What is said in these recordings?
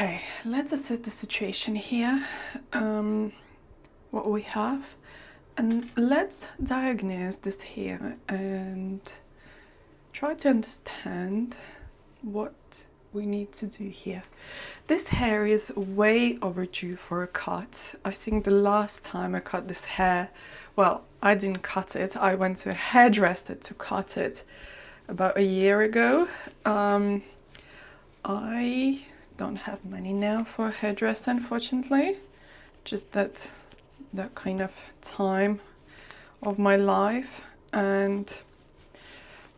Okay, let's assess the situation here, what we have, and let's diagnose this here and try to understand what we need to do here. This hair is way overdue for a cut. I think the last time I cut this hair, well, I didn't cut it, I went to a hairdresser to cut it about a year ago. I don't have money now for a hairdresser, unfortunately. Just that kind of time of my life, and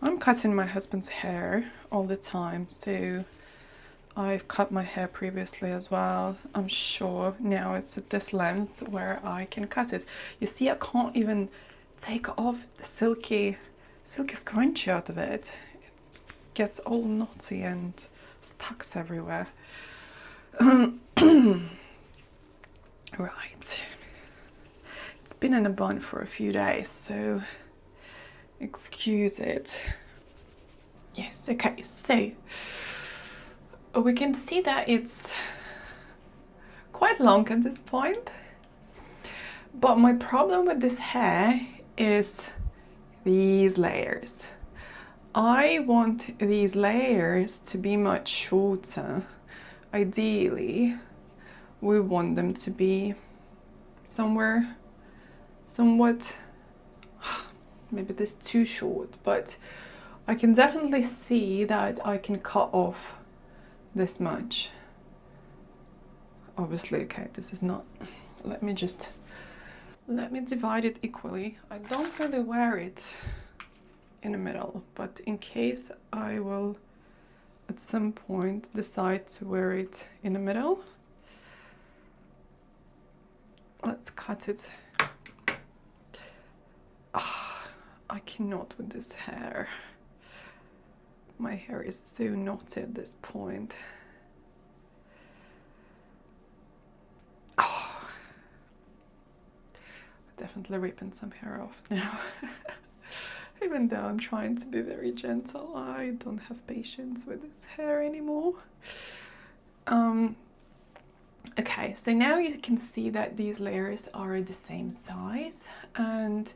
I'm cutting my husband's hair all the time, so I've cut my hair previously as well. I'm sure now it's at this length where I can cut it. You see, I can't even take off the silky scrunchie out of it. It gets all knotty and stuck everywhere. Right. It's been in a bun for a few days, so excuse it. Yes, okay, so we can see that it's quite long at this point. But my problem with this hair is these layers. I want these layers to be much shorter. Ideally, we want them to be somewhat, maybe this is too short, but I can definitely see that I can cut off this much. Obviously, okay, this is not, let me divide it equally. I don't really wear it in the middle, but in case I will at some point decide to wear it in the middle, let's cut it. I cannot with this hair. My hair is so knotty at this point. Definitely ripping some hair off now. Even though I'm trying to be very gentle, I don't have patience with this hair anymore. Okay, so now you can see that these layers are the same size, and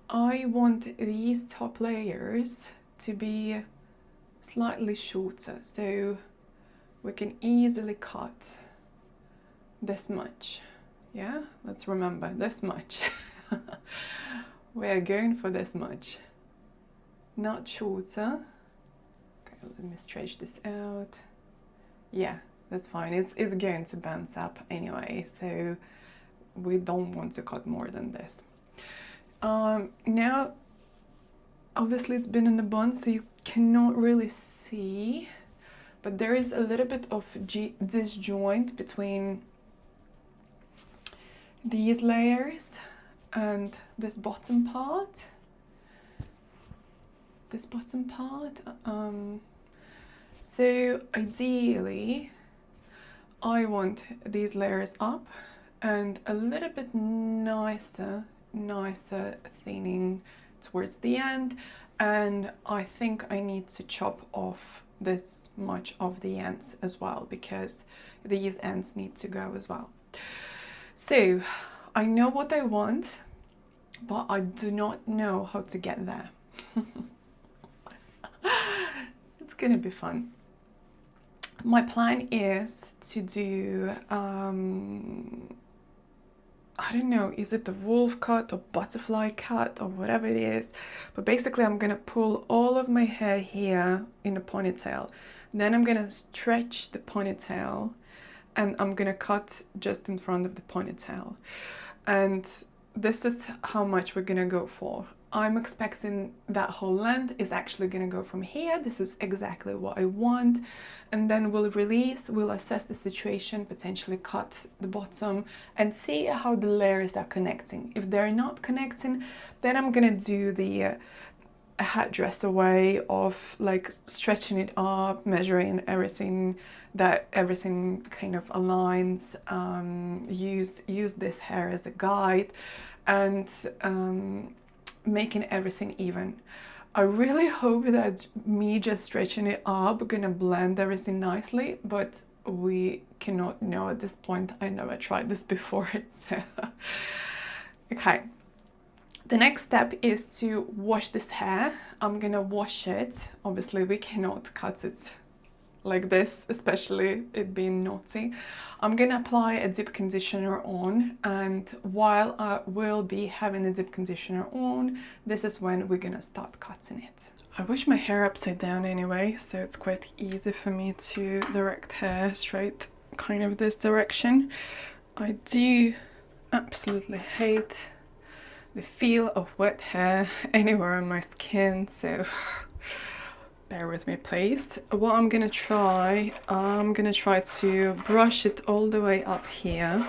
I want these top layers to be slightly shorter, so we can easily cut this much. Yeah, let's remember this much. We're going for this much, not shorter. Okay, let me stretch this out. Yeah, that's fine. It's going to bounce up anyway, so we don't want to cut more than this. Now, obviously it's been in the bun, so you cannot really see, but there is a little bit of disjoint between these layers and this bottom part. So ideally I want these layers up and a little bit nicer thinning towards the end, and I think I need to chop off this much of the ends as well, because these ends need to go as well. So I know what I want, but I do not know how to get there. It's gonna be fun. My plan is to do, I don't know, is it the Wolfcut or butterfly cut or whatever it is, but basically I'm gonna pull all of my hair here in a ponytail. Then I'm gonna stretch the ponytail and I'm gonna cut just in front of the ponytail. And this is how much we're gonna go for. I'm expecting that whole length is actually gonna go from here. This is exactly what I want. And then we'll release, we'll assess the situation, potentially cut the bottom and see how the layers are connecting. If they're not connecting, then I'm gonna do the hairdresser way of like stretching it up, measuring everything, that everything kind of aligns, use this hair as a guide, and making everything even. I really hope that me just stretching it up gonna blend everything nicely, but we cannot know at this point. I never tried this before. So okay, the next step is to wash this hair. I'm gonna wash it. Obviously we cannot cut it like this, especially it being naughty. I'm gonna apply a deep conditioner on, and while I will be having a deep conditioner on, this is when we're gonna start cutting it. I wash my hair upside down anyway, so it's quite easy for me to direct hair straight kind of this direction. I do absolutely hate the feel of wet hair anywhere on my skin, so bear with me please. What I'm gonna try to brush it all the way up here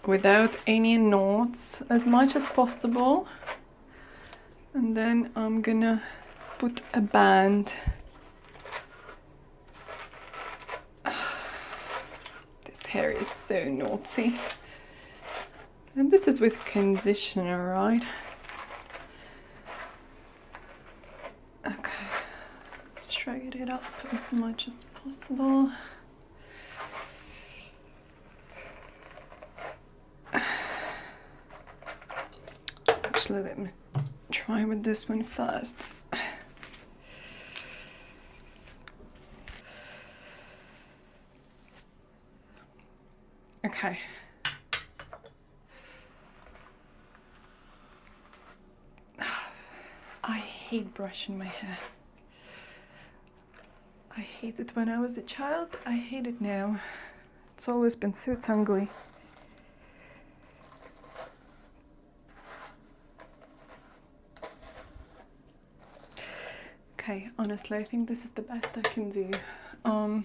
without any knots as much as possible, and then I'm gonna put a band. This hair is so naughty, and this is with conditioner, right? Okay, straighten it up as much as possible. Actually, let me try with this one first. Okay. I hate brushing my hair. I hate it when I was a child. I hate it now. It's always been so tangly. Okay, honestly, I think this is the best I can do. Let me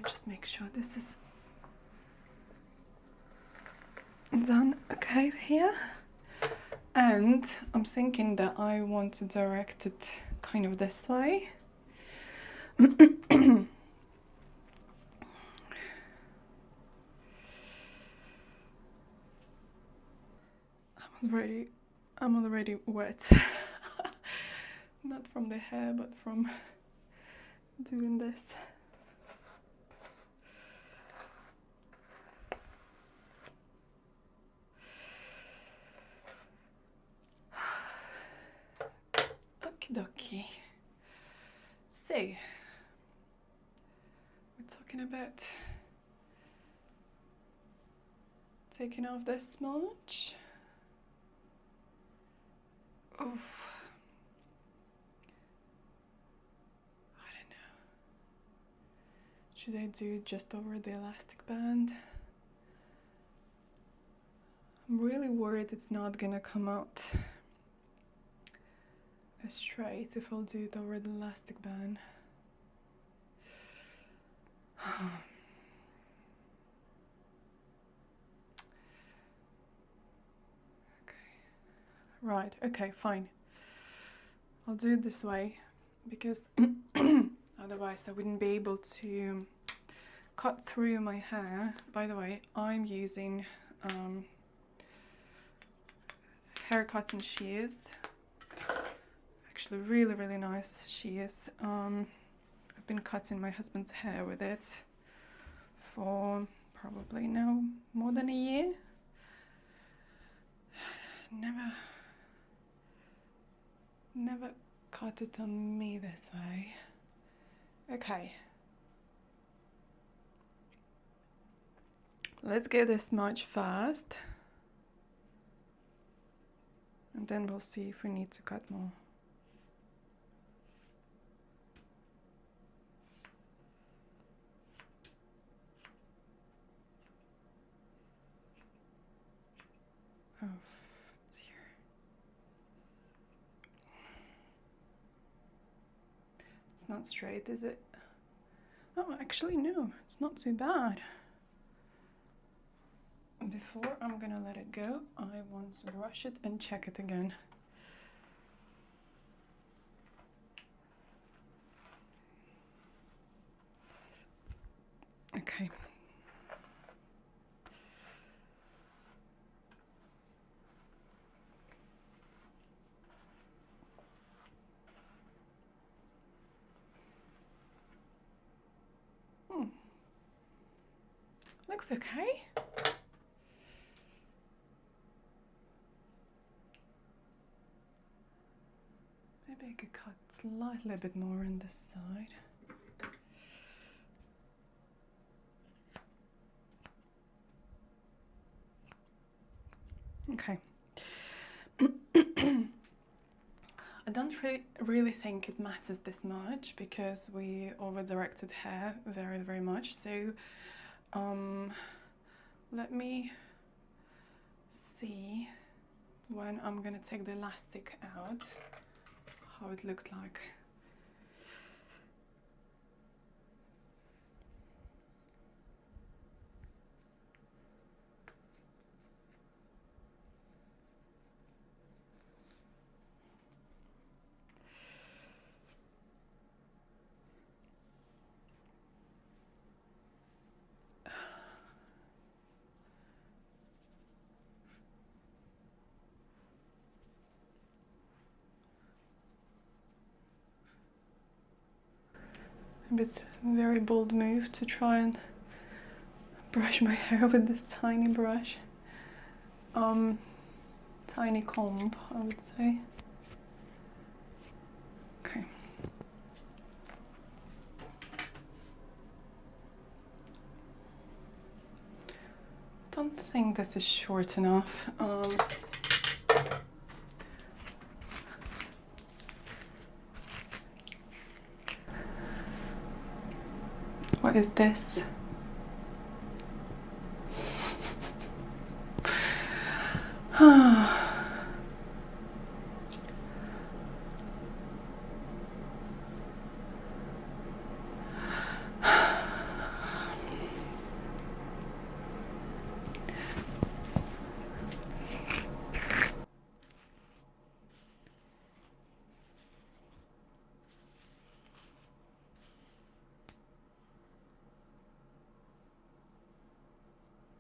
just make sure this is done okay here. And I'm thinking that I want to direct it kind of this way. I'm already wet. Not from the hair, but from doing this. Okie dokie. So, we're talking about taking off this smudge. Oof. I don't know. Should I do it just over the elastic band? I'm really worried it's not gonna come out straight if I'll do it over the elastic band. Right, okay, fine. I'll do it this way because otherwise I wouldn't be able to cut through my hair. By the way, I'm using hair cutting shears. Actually really nice shears. I've been cutting my husband's hair with it for probably now more than a year. Never cut it on me this way. Okay. Let's get this much first. And then we'll see if we need to cut more. Oh. It's not straight, is it? Oh, actually no, it's not too bad. Before I'm gonna let it go, I want to brush it and check it again. Okay. Looks okay. Maybe I could cut slightly a bit more on this side. Okay. I don't really think it matters this much because we over-directed hair very, very much. So let me see when I'm gonna take the elastic out, how it looks like. It's a very bold move to try and brush my hair with this tiny brush. Tiny comb, I would say. Okay. Don't think this is short enough. What is this?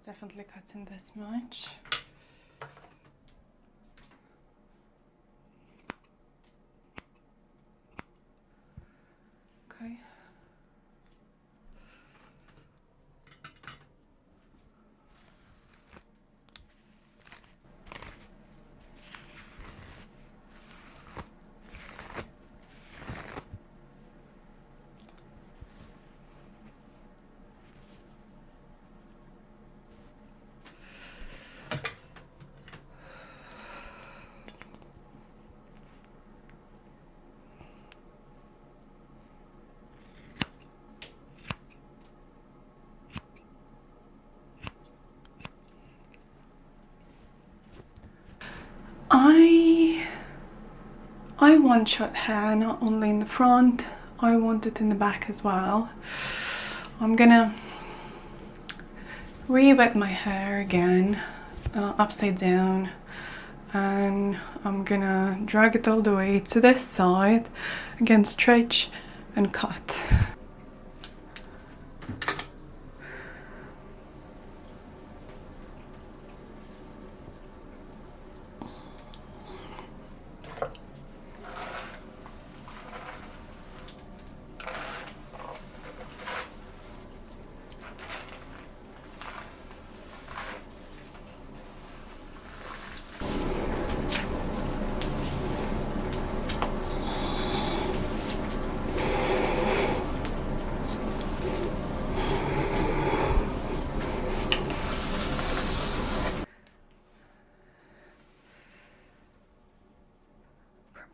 Definitely cutting this much. Okay. I want short hair, not only in the front, I want it in the back as well. I'm gonna re-wet my hair again, upside down, and I'm gonna drag it all the way to this side, again stretch and cut.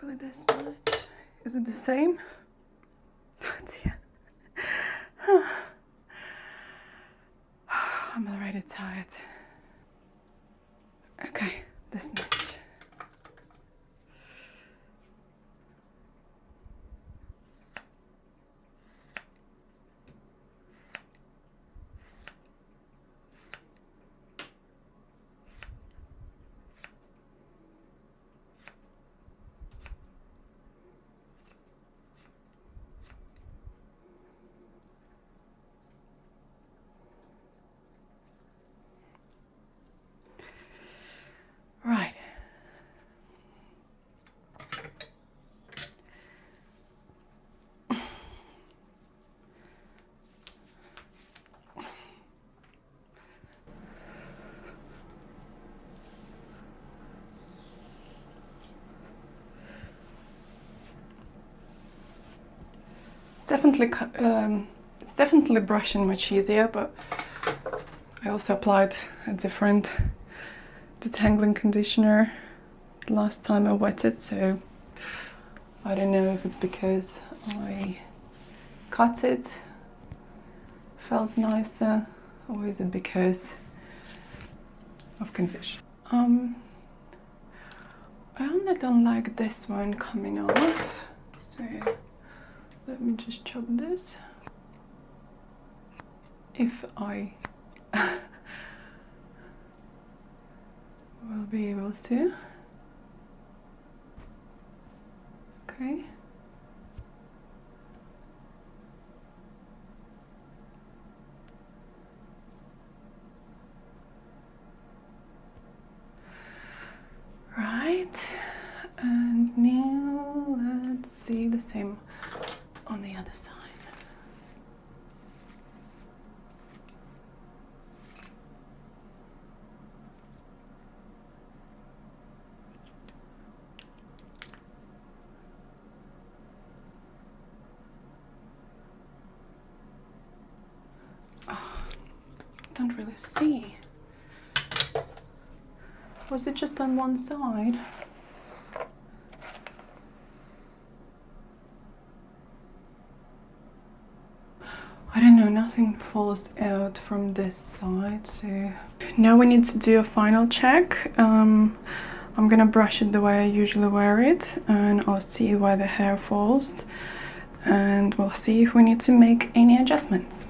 Probably this much. Is it the same? I'm already tired. Okay, this much. Right, it's definitely brushing much easier, but I also applied a different detangling conditioner last time I wetted, so I don't know if it's because I cut it, feels nicer, or is it because of condition. I only don't like this one coming off, so let me just chop this. If I will be able to. Okay. Right, and now let's see the same on the other side. Oh, don't really see. Was it just on one side? I don't know, nothing falls out from this side, so now we need to do a final check. I'm gonna brush it the way I usually wear it, and I'll see where the hair falls, and we'll see if we need to make any adjustments.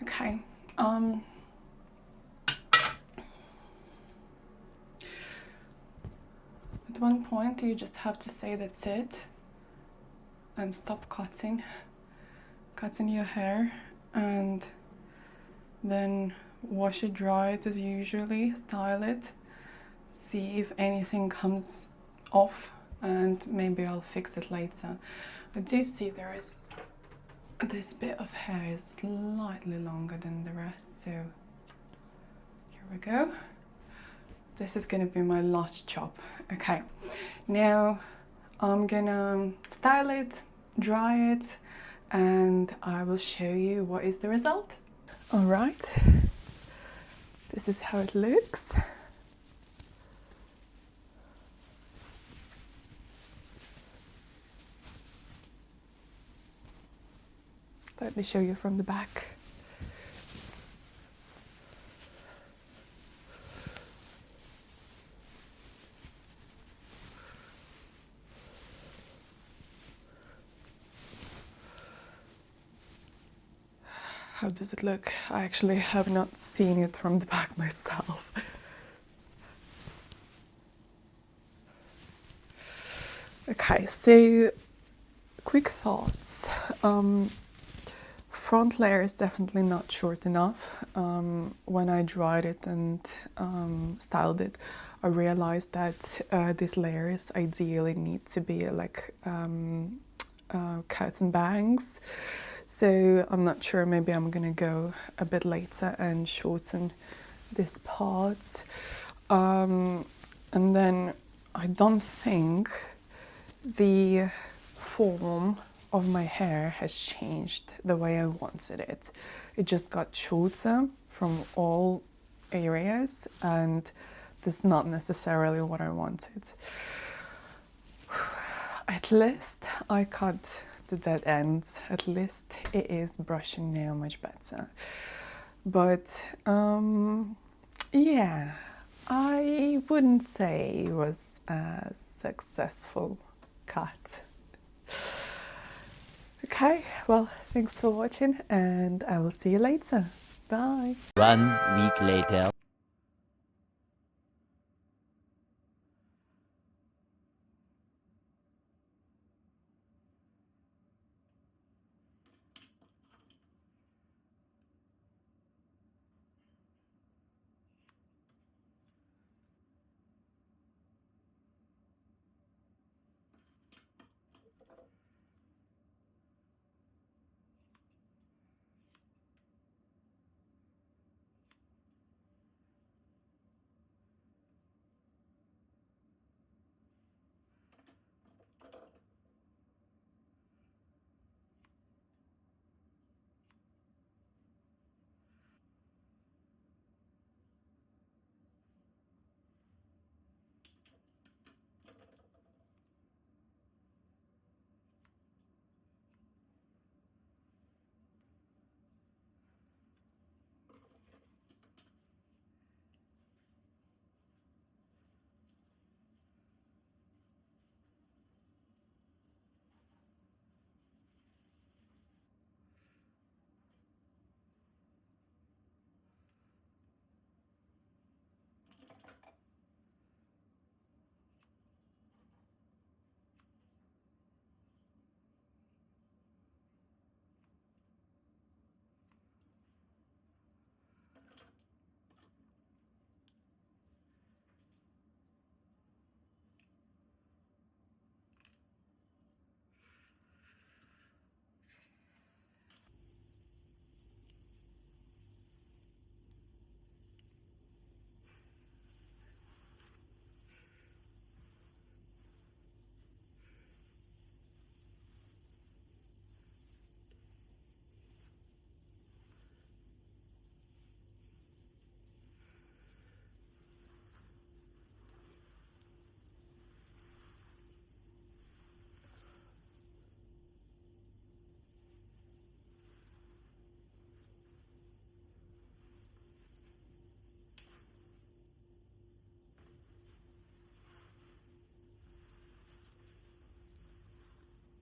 Okay, at one point you just have to say that's it and stop cutting your hair, and then wash it, dry it as usually, style it, see if anything comes off, and maybe I'll fix it later. I do see there is this bit of hair is slightly longer than the rest, so here we go. This is gonna be my last chop. Okay, now I'm gonna style it, dry it, and I will show you what is the result. All right, this is how it looks. Let me show you from the back. How does it look? I actually have not seen it from the back myself. Okay, so quick thoughts. Front layer is definitely not short enough. When I dried it and styled it, I realized that these layers ideally need to be like curtain bangs. So I'm not sure, maybe I'm gonna go a bit later and shorten this part. And then I don't think the form of my hair has changed the way I wanted it. It just got shorter from all areas, and that's not necessarily what I wanted. At least I cut the dead ends. At least it is brushing now much better. But yeah, I wouldn't say it was a successful cut. Okay, well, thanks for watching, and I will see you later. Bye. 1 week later.